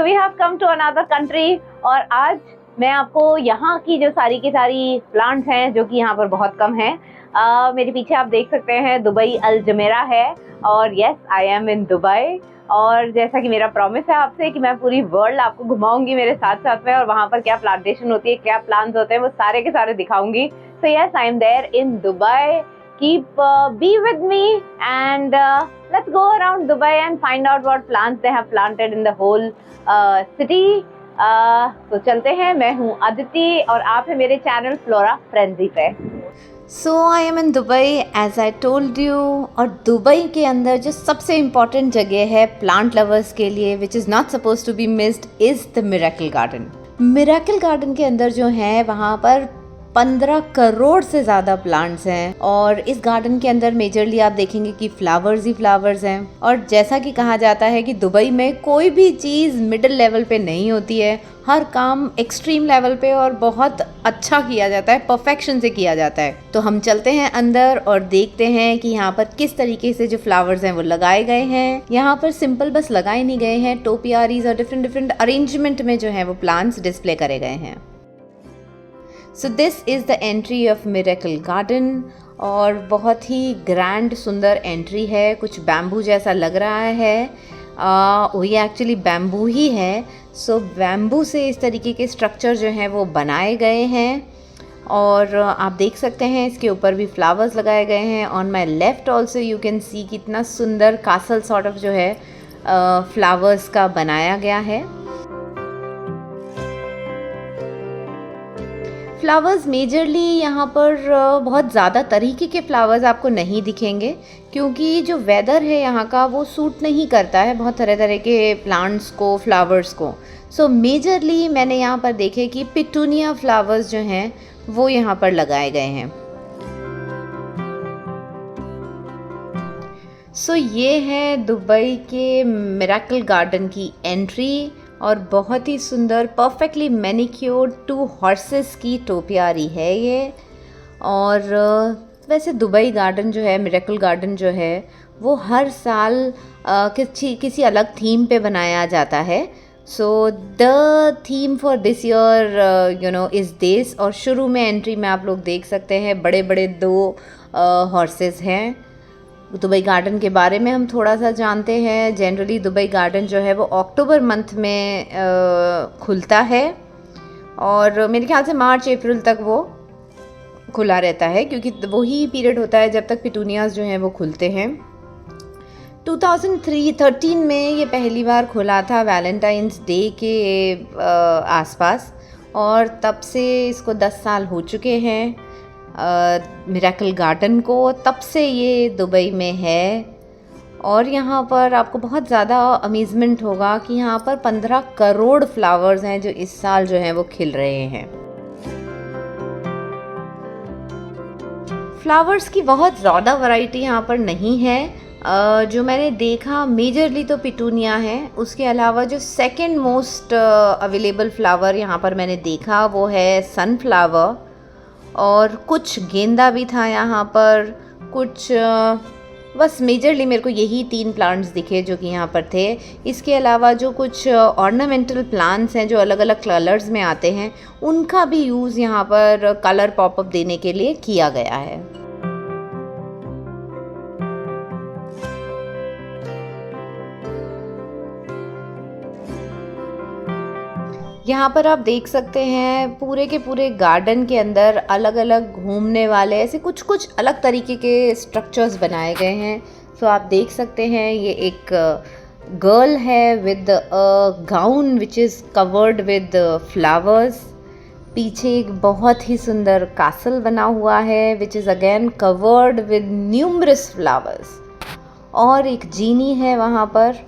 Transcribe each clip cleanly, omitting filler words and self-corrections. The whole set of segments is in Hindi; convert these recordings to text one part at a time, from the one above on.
So we have come to another country और आज मैं आपको यहाँ की जो सारी की सारी प्लांट्स हैं जो कि यहाँ पर बहुत कम हैं, मेरे पीछे आप देख सकते हैं दुबई अल जमेरा है और yes I am in Dubai. और जैसा कि मेरा प्रॉमिस है आपसे कि मैं पूरी वर्ल्ड आपको घुमाऊंगी मेरे साथ साथ में, और वहाँ पर क्या प्लांटेशन होती है, क्या प्लांट्स होते हैं, वो सारे के सारे दिखाऊंगी। So yes I am there in Dubai. Keep be with me and let's go around Dubai and find out what plants they have planted in the whole city. तो चलते हैं। मैं हूँ अदिति और आप है मेरे चैनल फ्लोरा फ्रेंजी पे। So I am in Dubai as I told you. और दुबई के अंदर जो सबसे इम्पॉर्टेंट जगह है प्लांट लवर्स के लिए which is not suppose to be missed is the miracle garden. Miracle garden के अंदर जो है वहाँ पर 15 करोड़ से ज़्यादा प्लांट्स हैं और इस गार्डन के अंदर मेजरली आप देखेंगे कि फ्लावर्स ही फ्लावर्स हैं। और जैसा कि कहा जाता है कि दुबई में कोई भी चीज़ मिडिल लेवल पे नहीं होती है, हर काम एक्सट्रीम लेवल पे और बहुत अच्छा किया जाता है, परफेक्शन से किया जाता है। तो हम चलते हैं अंदर और देखते हैं कि यहाँ पर किस तरीके से जो फ्लावर्स हैं वो लगाए गए हैं। यहाँ पर सिंपल बस लगाए नहीं गए हैं, टोपियारीज और डिफरेंट डिफरेंट अरेंजमेंट में जो है वो प्लांट्स डिस्प्ले करे गए हैं। So this is the entry of miracle garden और बहुत ही ग्रैंड सुंदर एंट्री है। कुछ बैम्बू जैसा लग रहा है, वही एक्चुअली बैम्बू ही है। सो बैम्बू से इस तरीके के स्ट्रक्चर जो हैं वो बनाए गए हैं और आप देख सकते हैं इसके ऊपर भी फ्लावर्स लगाए गए हैं। On my left also you can see कितना सुंदर कासल सॉर्ट ऑफ जो है फ्लावर्स का बनाया गया है। फ्लावर्स मेजरली यहाँ पर बहुत ज़्यादा तरीके के फ्लावर्स आपको नहीं दिखेंगे क्योंकि जो वेदर है यहाँ का वो सूट नहीं करता है बहुत तरह तरह के प्लांट्स को, फ्लावर्स को। सो मेजरली मैंने यहाँ पर देखे कि पिटूनिया फ्लावर्स जो हैं वो यहाँ पर लगाए गए हैं। सो ये है दुबई के मिरेकल गार्डन की एंट्री और बहुत ही सुंदर परफेक्टली मैनिक्योर्ड 2 हॉर्सेस की टोपियारी है ये। और वैसे दुबई गार्डन जो है, मिरेकल गार्डन जो है वो हर साल किसी अलग थीम पे बनाया जाता है। So the theme for this year you know is this. और शुरू में एंट्री में आप लोग देख सकते हैं बड़े बड़े 2 हॉर्सेस हैं। दुबई गार्डन के बारे में हम थोड़ा सा जानते हैं। जनरली दुबई गार्डन जो है वो अक्टूबर मंथ में खुलता है और मेरे ख्याल से मार्च अप्रैल तक वो खुला रहता है क्योंकि वही पीरियड होता है जब तक पिटूनियाज जो हैं वो खुलते हैं। 2013 में ये पहली बार खुला था वैलेंटाइंस डे के आसपास और तब से इसको 10 साल हो चुके हैं मिरेकल गार्डन को। तब से ये दुबई में है और यहाँ पर आपको बहुत ज़्यादा अमेजमेंट होगा कि यहाँ पर 15 करोड़ फ्लावर्स हैं जो इस साल जो हैं वो खिल रहे हैं। फ्लावर्स की बहुत ज़्यादा वैरायटी यहाँ पर नहीं है। जो मैंने देखा मेजरली तो पिटूनिया है, उसके अलावा जो सेकंड मोस्ट अवेलेबल फ्लावर यहाँ पर मैंने देखा वो है सनफ्लावर और कुछ गेंदा भी था यहाँ पर, कुछ बस मेजरली मेरे को यही 3 प्लांट्स दिखे जो कि यहाँ पर थे। इसके अलावा जो कुछ ऑर्नामेंटल प्लांट्स हैं जो अलग अलग कलर्स में आते हैं उनका भी यूज़ यहाँ पर कलर पॉपअप देने के लिए किया गया है। यहाँ पर आप देख सकते हैं पूरे के पूरे गार्डन के अंदर अलग अलग घूमने वाले ऐसे कुछ कुछ अलग तरीके के स्ट्रक्चर्स बनाए गए हैं। सो आप देख सकते हैं ये एक गर्ल है with a gown which is covered with flowers. पीछे एक बहुत ही सुंदर कासल बना हुआ है which is again covered with numerous flowers और एक जीनी है वहाँ पर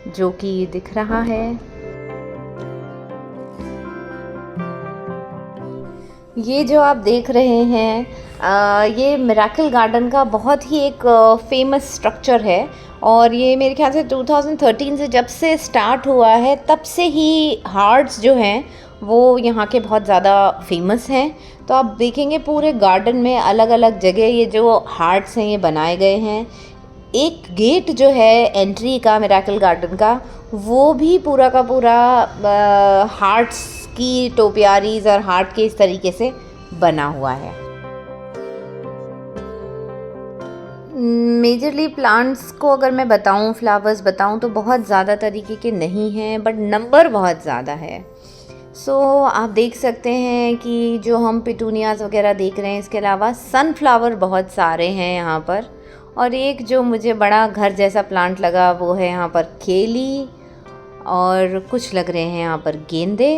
जो कि दिख रहा है। ये जो आप देख रहे हैं ये मिरेकल गार्डन का बहुत ही एक फेमस स्ट्रक्चर है और ये मेरे ख्याल से 2013 से जब से स्टार्ट हुआ है तब से ही हार्ट्स जो हैं वो यहाँ के बहुत ज़्यादा फेमस हैं। तो आप देखेंगे पूरे गार्डन में अलग अलग जगह ये जो हार्ट्स हैं ये बनाए गए हैं। एक गेट जो है एंट्री का मिरेकल गार्डन का, वो भी पूरा का पूरा हार्ट्स की टोपियारीज और हार्ट के इस तरीके से बना हुआ है। मेजरली प्लांट्स को अगर मैं बताऊं, फ्लावर्स बताऊं, तो बहुत ज़्यादा तरीके के नहीं हैं, बट नंबर बहुत ज़्यादा है। आप देख सकते हैं कि जो हम पिटूनियाज़ वगैरह देख रहे हैं, इसके अलावा सनफ्लावर बहुत सारे हैं यहाँ पर। और एक जो मुझे बड़ा घर जैसा प्लांट लगा वो है यहाँ पर केली, और कुछ लग रहे हैं यहाँ पर गेंदे।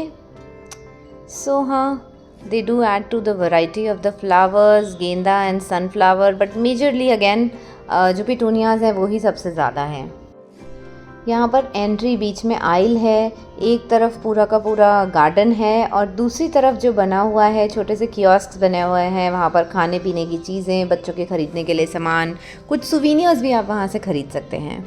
हाँ, they do add to the variety of the flowers, गेंदा and sunflower, but majorly again जो पिटूनियाज़ हैं वो ही सबसे ज़्यादा हैं। यहाँ पर एंट्री बीच में आइल है, एक तरफ पूरा का पूरा गार्डन है और दूसरी तरफ जो बना हुआ है छोटे से कियोस्क बने हुए हैं, वहाँ पर खाने पीने की चीज़ें, बच्चों के ख़रीदने के लिए सामान, कुछ सुवीनियर्स भी आप वहाँ से ख़रीद सकते हैं।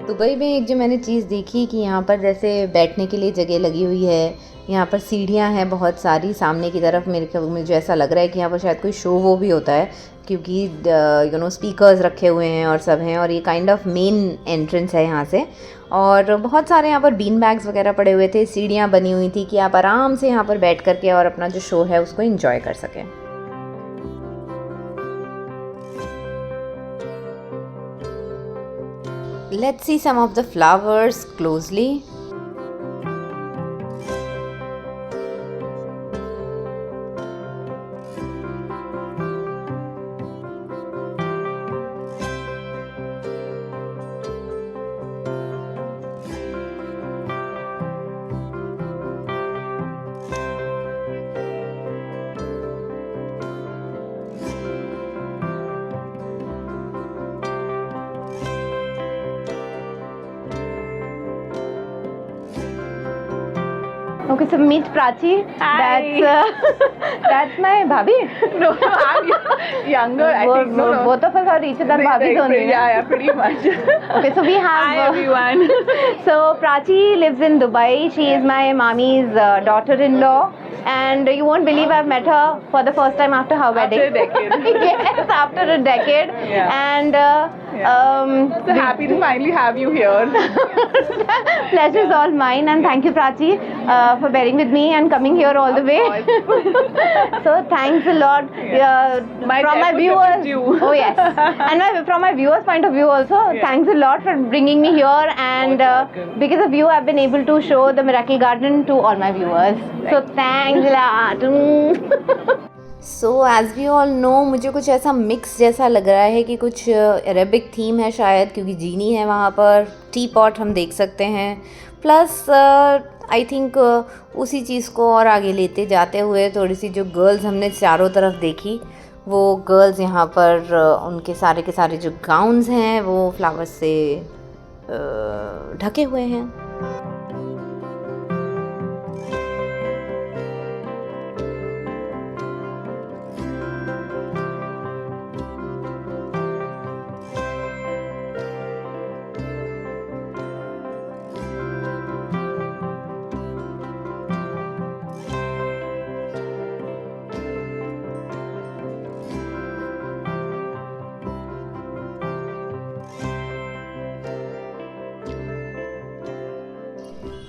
दुबई में एक जो मैंने चीज़ देखी कि यहाँ पर जैसे बैठने के लिए जगह लगी हुई है, यहाँ पर सीढ़ियाँ हैं बहुत सारी सामने की तरफ। मुझे ऐसा लग रहा है कि यहाँ पर शायद कोई शो वो भी होता है, क्योंकि स्पीकर्स रखे हुए हैं और सब हैं, और ये काइंड ऑफ मेन एंट्रेंस है यहाँ से। और बहुत सारे यहाँ पर बीन बैग्स वगैरह पड़े हुए थे, सीढ़ियाँ बनी हुई थी कि आप आराम से यहाँ पर बैठ करके और अपना जो शो है उसको इंजॉय कर सकें। Let's see some of the flowers closely. Okay, so meet Prachi. Hi. That's my bhabhi. No, I'm younger. I think no. Both of us are each other bhabhis only. Yeah, pretty much. Okay, so we have. Hi everyone. So Prachi lives in Dubai. She is my mommy's daughter-in-law, and you won't believe I've met her for the first time after her wedding. After a decade. Yes, after a decade. Yeah. And So happy to finally have you here. pleasure is all mine, and thank you, Prachi, for bearing with me and coming here all the way. So thanks a lot. My from my dad viewers. was you. Oh yes, and from my viewers' point of view also, thanks a lot for bringing me here, and because of you, I've been able to show the Miracle Garden to all my viewers. So thanks a lot. So as we all know, मुझे कुछ ऐसा मिक्स जैसा लग रहा है कि कुछ अरेबिक थीम है शायद, क्योंकि जीनी है वहाँ पर, टी पॉट हम देख सकते हैं, प्लस आई थिंक उसी चीज़ को और आगे लेते जाते हुए थोड़ी सी जो गर्ल्स हमने चारों तरफ देखी, वो गर्ल्स यहाँ पर उनके सारे के सारे जो गाउन्स हैं वो फ्लावर्स से ढके हुए हैं।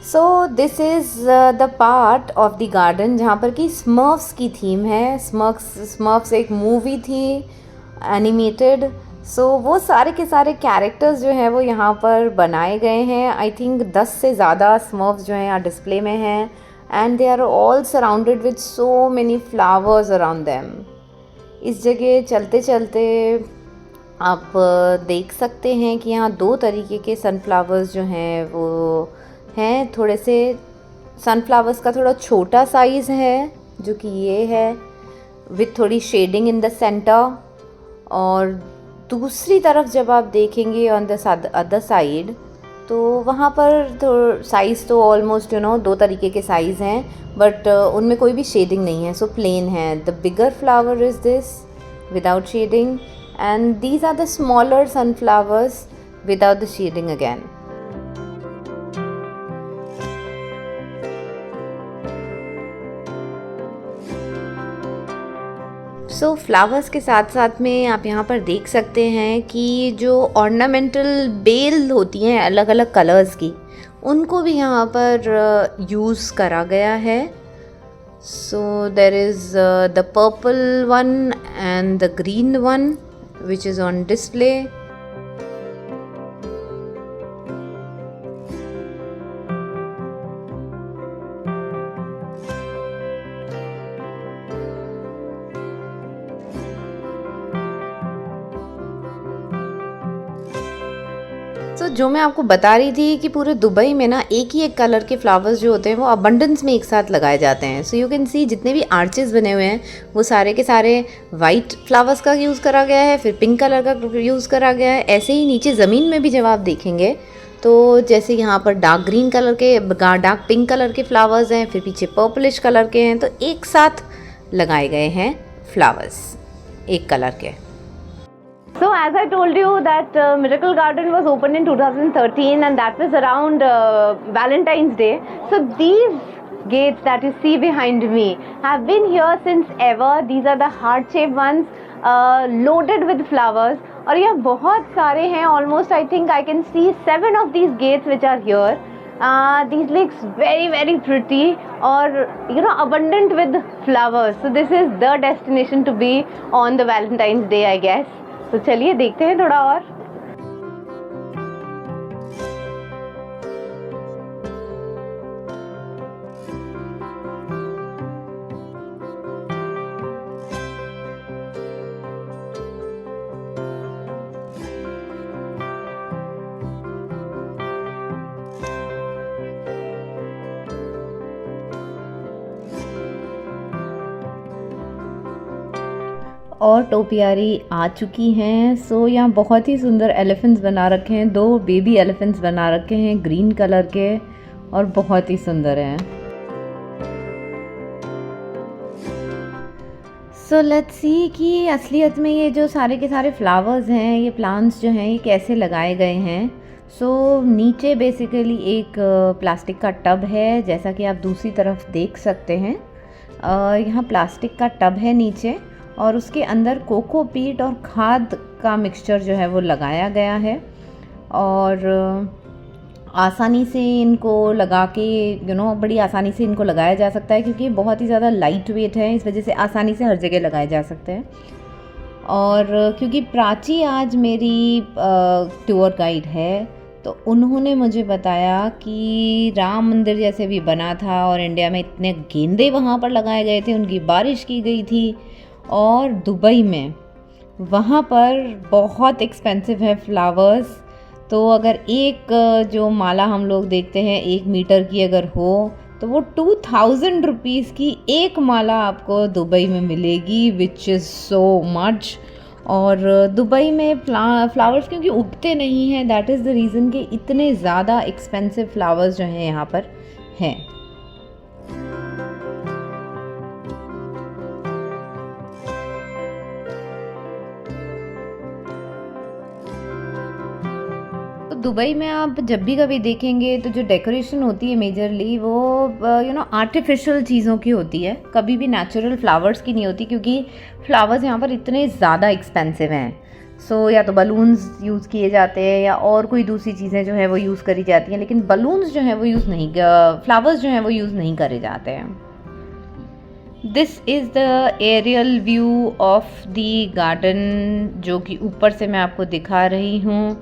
So this is the part of the garden जहाँ पर कि स्मर्फ्स की थीम है। स्मर्फ्स एक मूवी थी एनिमेटेड। वो सारे के सारे कैरेक्टर्स जो हैं वो यहाँ पर बनाए गए हैं। आई थिंक 10 से ज़्यादा स्मर्फ्स जो हैं यहाँ डिस्प्ले में हैं, and they are all surrounded with so many flowers around them. इस जगह चलते चलते आप देख सकते हैं कि यहाँ 2 तरीके के सनफ्लावर्स जो हैं वो हैं। थोड़े से सनफ्लावर्स का थोड़ा छोटा साइज़ है जो कि ये है, विथ थोड़ी शेडिंग इन द सेंटर, और दूसरी तरफ जब आप देखेंगे ऑन द अदर साइड तो वहाँ पर तो साइज़ तो ऑलमोस्ट दो तरीके के साइज़ हैं, बट उनमें कोई भी शेडिंग नहीं है, सो प्लेन है. The bigger flower is this without shading, and these are the smaller sunflowers without the shading again. So flowers के साथ साथ में आप यहाँ पर देख सकते हैं कि जो ऑर्नामेंटल बेल होती हैं अलग अलग कलर्स की, उनको भी यहाँ पर यूज़ करा गया है. So there is the purple one and the green one which is on display. तो जो मैं आपको बता रही थी कि पूरे दुबई में ना एक ही एक कलर के फ्लावर्स जो होते हैं वो अबंडेंस में एक साथ लगाए जाते हैं. सो यू कैन सी जितने भी आर्चेस बने हुए हैं वो सारे के सारे वाइट फ्लावर्स का यूज़ करा गया है, फिर पिंक कलर का यूज़ करा गया है. ऐसे ही नीचे ज़मीन में भी जब आप देखेंगे तो जैसे यहाँ पर डार्क ग्रीन कलर के, डार्क पिंक कलर के फ्लावर्स हैं, फिर पीछे पर्पलिश कलर के हैं, तो एक साथ लगाए गए हैं फ्लावर्स एक कलर के. So as I told you that Miracle Garden was opened in 2013 and that was around Valentine's Day. So these gates that you see behind me have been here since ever. These are the heart shaped ones loaded with flowers. और ये बहुत सारे हैं, almost I think I can see 7 of these gates which are here. These looks very very pretty or abundant with flowers. So this is the destination to be on the Valentine's Day, I guess. तो चलिए देखते हैं थोड़ा और. और टोपियारी आ चुकी हैं. सो यहाँ बहुत ही सुंदर एलिफेंट्स बना रखे हैं, 2 बेबी एलिफेंट्स बना रखे हैं ग्रीन कलर के और बहुत ही सुंदर हैं. सो लेट्स सी कि असलियत में ये जो सारे के सारे फ्लावर्स हैं, ये प्लांट्स जो हैं, ये कैसे लगाए गए हैं. सो नीचे बेसिकली एक प्लास्टिक का टब है, जैसा कि आप दूसरी तरफ देख सकते हैं. यहाँ प्लास्टिक का टब है नीचे और उसके अंदर कोकोपीट और खाद का मिक्सचर जो है वो लगाया गया है. और आसानी से इनको लगा के बड़ी आसानी से इनको लगाया जा सकता है, क्योंकि बहुत ही ज़्यादा लाइट वेट है, इस वजह से आसानी से हर जगह लगाए जा सकते हैं. और क्योंकि प्राची आज मेरी टूर गाइड है, तो उन्होंने मुझे बताया कि राम मंदिर जैसे भी बना था और इंडिया में इतने गेंदे वहाँ पर लगाए गए थे, उनकी बारिश की गई थी. और दुबई में वहाँ पर बहुत एक्सपेंसिव है फ्लावर्स. तो अगर एक जो माला हम लोग देखते हैं 1 मीटर की अगर हो, तो वो 2000 रुपीज़ की एक माला आपको दुबई में मिलेगी, विच इज़ सो मच. और दुबई में फ्लावर्स क्योंकि उगते नहीं हैं, दैट इज़ द रीज़न कि इतने ज़्यादा एक्सपेंसिव फ्लावर्स जो हैं यहाँ पर हैं. दुबई में आप जब भी कभी देखेंगे तो जो डेकोरेशन होती है मेजरली वो आर्टिफिशियल चीज़ों की होती है, कभी भी नेचुरल फ्लावर्स की नहीं होती, क्योंकि फ्लावर्स यहाँ पर इतने ज़्यादा एक्सपेंसिव हैं. सो या तो बलून्स यूज़ किए जाते हैं या और कोई दूसरी चीज़ें जो है वो यूज़ करी जाती हैं, लेकिन बलून्स जो है वो यूज़ नहीं, फ्लावर्स जो हैं वो यूज़ नहीं करे जाते हैं. This is the aerial view of the garden, जो कि ऊपर से मैं आपको दिखा रही हूँ.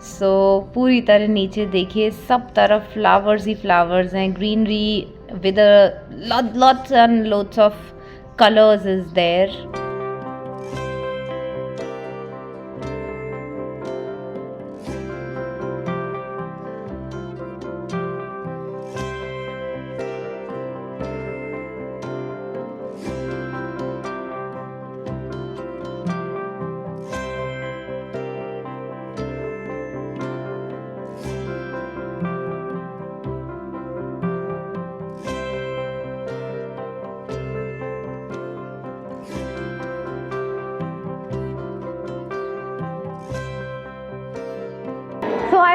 सो पूरी तरह नीचे देखिए, सब तरफ फ्लावर्स ही फ्लावर्स हैं, greenery with lots and lots of colors is there.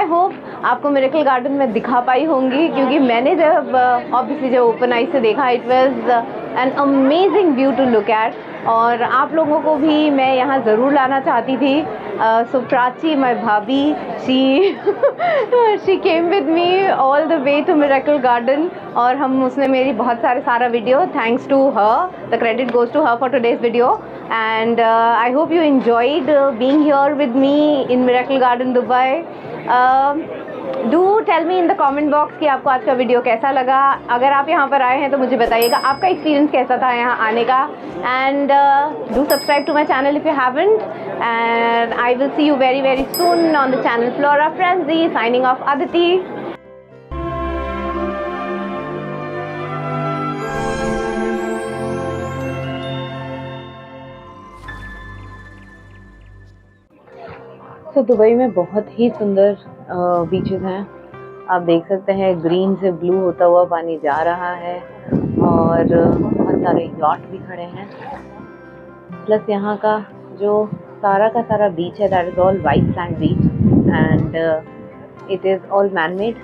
Hope आपको मिरेकल गार्डन में दिखा पाई होंगी, क्योंकि मैंने जब ऑब्वियसली जब ओपन आई से देखा, it was an amazing view to look at. और आप लोगों को भी मैं यहाँ ज़रूर लाना चाहती थी। सो प्राची, माय भाभी, she came with me all the way to miracle garden, और उसने मेरी बहुत सारा video, thanks to her, the credit goes to her for today's video. And I hope you enjoyed being here with me in Miracle Garden Dubai. Do tell me in the comment box कि आपको आज का वीडियो कैसा लगा। अगर आप यहाँ पर आए हैं तो मुझे बताइएगा आपका एक्सपीरियंस कैसा था यहाँ आने का। And do subscribe to my channel if you haven't. And I will see you very very soon on the channel Flora Frenzy. Signing off, Aditi. तो दुबई में बहुत ही सुंदर बीचेस हैं। आप देख सकते हैं ग्रीन से ब्लू होता हुआ पानी जा रहा है, और बहुत सारे यॉट भी खड़े हैं। प्लस यहाँ का जो सारा का सारा बीच है, that is all white sand beach, and it is all man made.